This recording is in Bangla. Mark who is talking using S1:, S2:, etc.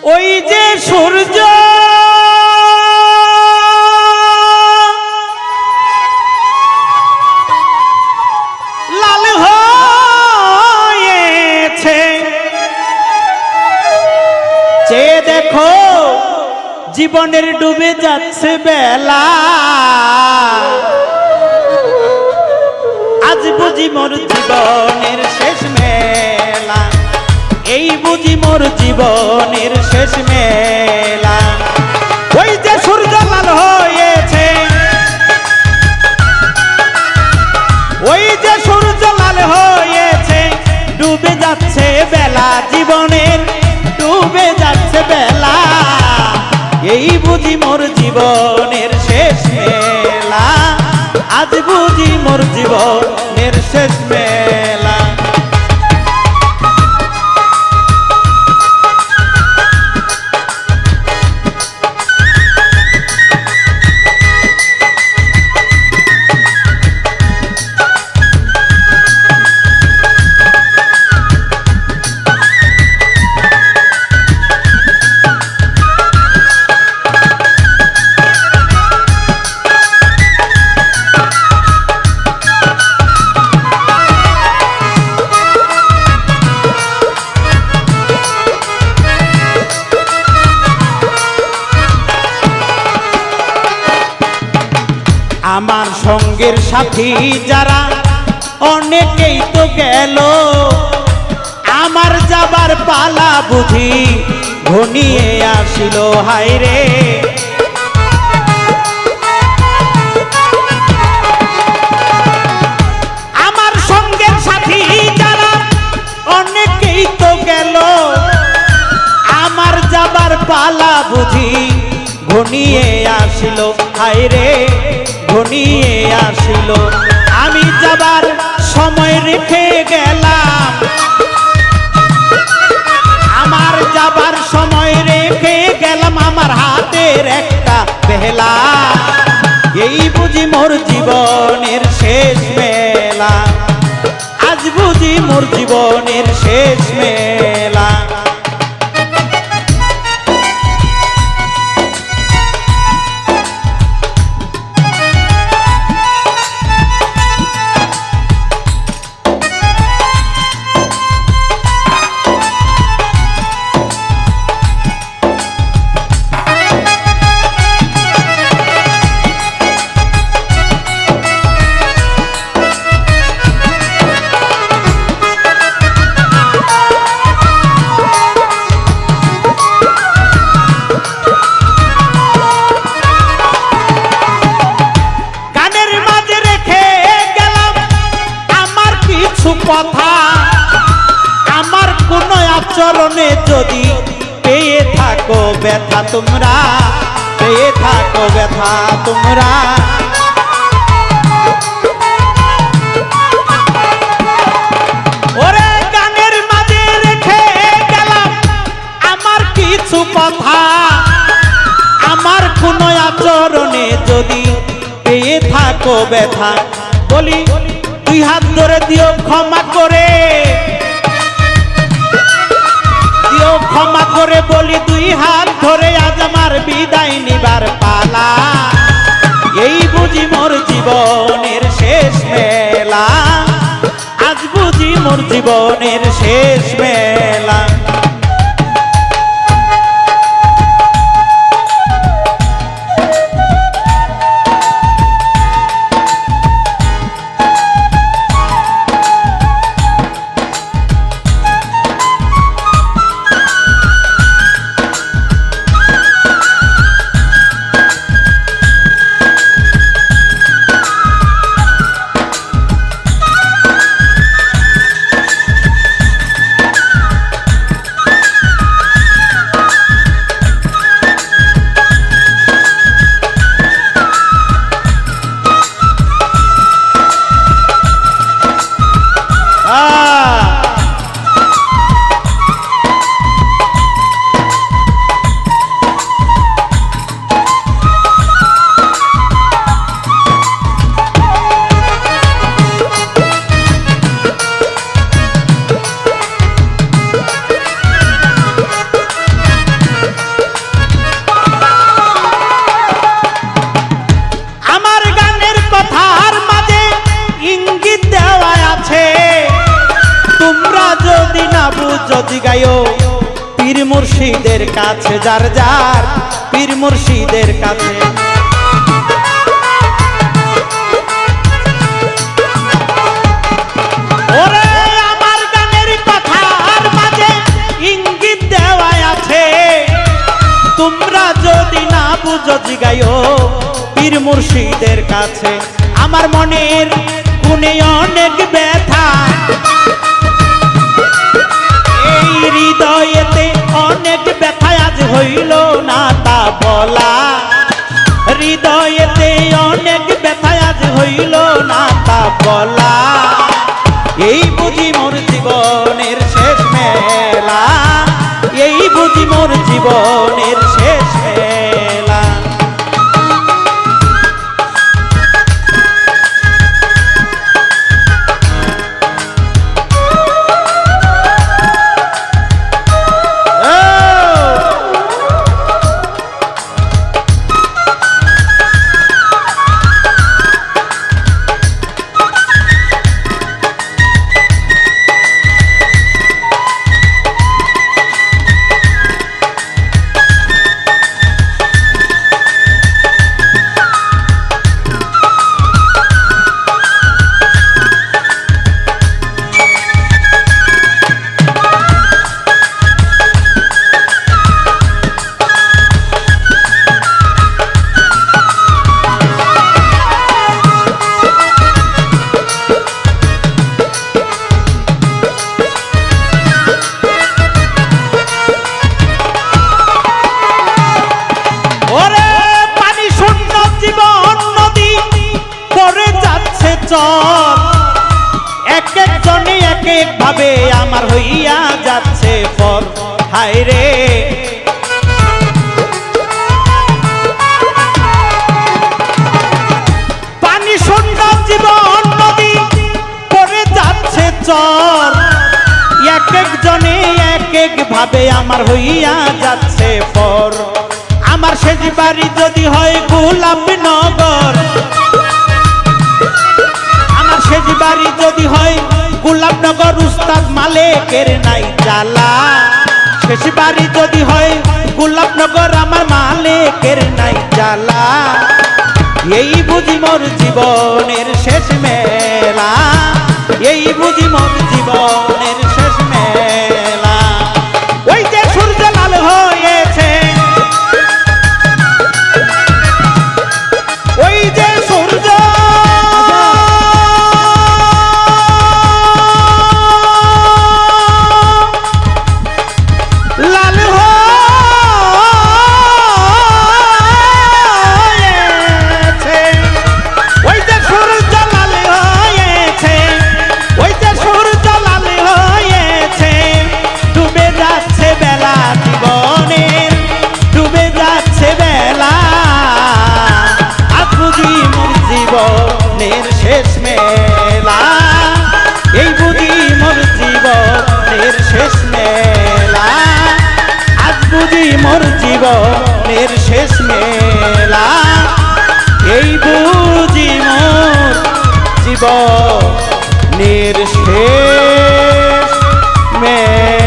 S1: ওই যে সূর্য লাল হয়েছে, চেয়ে দেখো জীবনের ডুবে যাচ্ছে বেলা। আজ বুঝি মোর জীবনের শেষ মেলা, এই বুঝি মোর জীবনের শেষ মেলা। ওই যে সূর্য লাল হয়েছে, ওই যে সূর্য লাল হয়েছে, ডুবে যাচ্ছে বেলা, জীবনের ডুবে যাচ্ছে বেলা। এই বুঝি মোর জীবনের শেষ মেলা, আজ বুঝি মোর জীবনের শেষ মেলা। আমার সঙ্গের সাথী যারা অনেকেই তো গেল, আমার যাবার পালা বুঝি ঘনিয়ে আসিল। হায় রে আমার সঙ্গের সাথী যারা অনেকেই তো গেল, আমার যাবার পালা বুঝি ঘনিয়ে আসিল। হায় রে ঘনিয়ে আসিল, আমি যাবার সময় রেখে গেলাম, আমার যাবার সময় রেখে গেলাম আমার হাতের একটা বেলা। এই বুঝি মোর জীবনের শেষ মেলা, আজ বুঝি মোর জীবনের শেষ মেলা। কথা আমার কোন আচরণে যদি পেয়ে থাকো ব্যথা তোমরা, পেয়ে থাকো ব্যথা তোমরা, ওরে গানের মাঝে রেখে গেলাম আমার কিছু কথা, আমার কোন আচরণে যদি পেয়ে থাকো ব্যথা, বলি দুই হাত ধরে দিও ক্ষমা করে, দিও ক্ষমা করে বলি দুই হাত ধরে আজ আমার বিদায় নিবার পালা। এই বুঝি মোর জীবনের শেষ মেলা, আজ বুঝি মোর জীবনের শেষ মেলা। বুঝো জিগায়ো পীর মুর্শিদের কাছে, যার যার পীর মুর্শিদের কাছে। ওরে আমার গানের কথার মাঝে ইঙ্গিত দেওয়া আছে, তোমরা যদি না বুঝো জিগায়ো পীর মুর্শিদের কাছে। আমার মনের কোণে অনেক ব্যথা, এই হৃদয়েতে অনেক ব্যথা আজ হইল না তা বলা, হৃদয়েতে অনেক ব্যথা আজ হইল না তা বলা। এই বুঝি মোর জীবনের শেষ মেলা, এই বুঝি মোর জীবনের শেষ মেলা। এক এক জনে এক এক ভাবে আমার হইয়া যাচ্ছে পর, হায় রে পানি শূন্য জীবন নদী পড়ে যাচ্ছে চর, এক এক জনে এক এক ভাবে আমার হইয়া যাচ্ছে পর। আমার শেষ বাড়ি যদি হয় গোলাপনগর, শেষ বাড়ি যদি হয় গোলাপনগর, উস্তাদ মালেকের নাই জ্বালা। শেষ বাড়ি যদি হয় গোলাপনগর, আমার মালেকের নাই জ্বালা। এই বুঝি মোর জীবনের শেষ মেলা, এই বুঝি মোর জীবনের শেষ মেলা। ওই যে সূর্য লাল হয়েছে, ওই যে সূর্য শেষ মেলা, এই বুঝি মোর জীবনের শেষ মেলা, আজ বুঝি মোর জীবনের শেষ মেলা, এই বুঝি মোর জীবনের শেষ মেলা।